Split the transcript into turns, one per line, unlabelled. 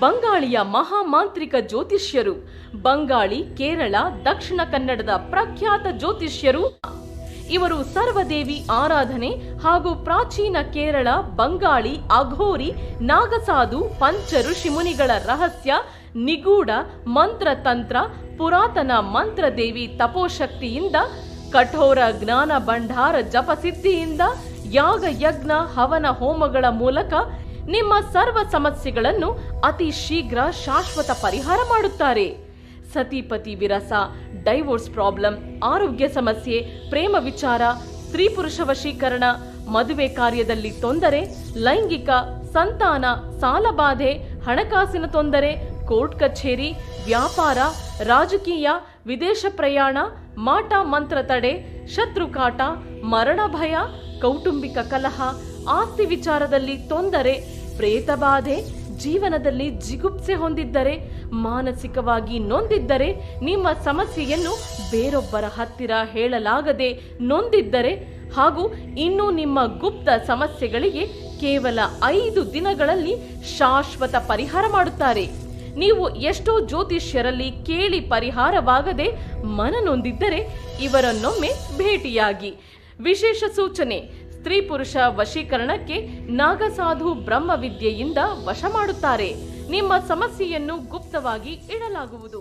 ಬಂಗಾಳಿಯ ಮಹಾಮಾಂತ್ರಿಕ ಜ್ಯೋತಿಷ್ಯರು. ಬಂಗಾಳಿ, ಕೇರಳ, ದಕ್ಷಿಣ ಕನ್ನಡದ ಪ್ರಖ್ಯಾತ ಜ್ಯೋತಿಷ್ಯರು ಇವರು. ಸರ್ವದೇವಿ ಆರಾಧನೆ ಹಾಗೂ ಪ್ರಾಚೀನ ಕೇರಳ, ಬಂಗಾಳಿ, ಅಘೋರಿ, ನಾಗಸಾಧು, ಪಂಚ ಋಷಿಮುನಿಗಳ ರಹಸ್ಯ, ನಿಗೂಢ ಮಂತ್ರತಂತ್ರ, ಪುರಾತನ ಮಂತ್ರದೇವಿ ತಪೋಶಕ್ತಿಯಿಂದ, ಕಠೋರ ಜ್ಞಾನ ಭಂಡಾರ ಜಪಸಿದ್ಧಿಯಿಂದ, ಯಾಗ ಯಜ್ಞ ಹವನ ಹೋಮಗಳ ಮೂಲಕ ನಿಮ್ಮ ಸರ್ವ ಸಮಸ್ಯೆಗಳನ್ನು ಅತಿ ಶೀಘ್ರ ಶಾಶ್ವತ ಪರಿಹಾರ ಮಾಡುತ್ತಾರೆ. ಸತಿಪತಿ ವಿರಸ, ಡೈವೋರ್ಸ್ ಪ್ರಾಬ್ಲಮ್, ಆರೋಗ್ಯ ಸಮಸ್ಯೆ, ಪ್ರೇಮ ವಿಚಾರ, ಸ್ತ್ರೀ ಪುರುಷ ವಶೀಕರಣ, ಮದುವೆ ಕಾರ್ಯದಲ್ಲಿ ತೊಂದರೆ, ಲೈಂಗಿಕ, ಸಂತಾನ, ಸಾಲಬಾಧೆ, ಹಣಕಾಸಿನ ತೊಂದರೆ, ಕೋರ್ಟ್ ಕಚೇರಿ, ವ್ಯಾಪಾರ, ರಾಜಕೀಯ, ವಿದೇಶ ಪ್ರಯಾಣ, ಮಾಟ ಮಂತ್ರ ತಡೆ, ಶತ್ರುಕಾಟ, ಮರಣ ಭಯ, ಕೌಟುಂಬಿಕ ಕಲಹ, ಆಸ್ತಿ ವಿಚಾರದಲ್ಲಿ ತೊಂದರೆ, ಪ್ರೇತಬಾಧೆ, ಜೀವನದಲ್ಲಿ ಜಿಗುಪ್ಸೆ ಹೊಂದಿದ್ದರೆ, ಮಾನಸಿಕವಾಗಿ ನೊಂದಿದ್ದರೆ, ನಿಮ್ಮ ಸಮಸ್ಯೆಯನ್ನು ಬೇರೊಬ್ಬರ ಹತ್ತಿರ ಹೇಳಲಾಗದೆ ನೊಂದಿದ್ದರೆ ಹಾಗೂ ಇನ್ನು ನಿಮ್ಮ ಗುಪ್ತ ಸಮಸ್ಯೆಗಳಿಗೆ ಕೇವಲ 5 ದಿನಗಳಲ್ಲಿ ಶಾಶ್ವತ ಪರಿಹಾರ ಮಾಡುತ್ತಾರೆ. ನೀವು ಎಷ್ಟೋ ಜ್ಯೋತಿಷ್ಯರಲ್ಲಿ ಕೇಳಿ ಪರಿಹಾರವಾಗದೆ ಮನನೊಂದಿದ್ದರೆ ಇವರನ್ನೊಮ್ಮೆ ಭೇಟಿಯಾಗಿ. ವಿಶೇಷ ಸೂಚನೆ: ಸ್ತ್ರೀ ಪುರುಷ ವಶೀಕರಣಕ್ಕೆ ನಾಗಸಾಧು ಬ್ರಹ್ಮವಿದ್ಯೆಯಿಂದ ವಶ ಮಾಡುತ್ತಾರೆ. ನಿಮ್ಮ ಸಮಸ್ಯೆಯನ್ನು ಗುಪ್ತವಾಗಿ ಇಡಲಾಗುವುದು.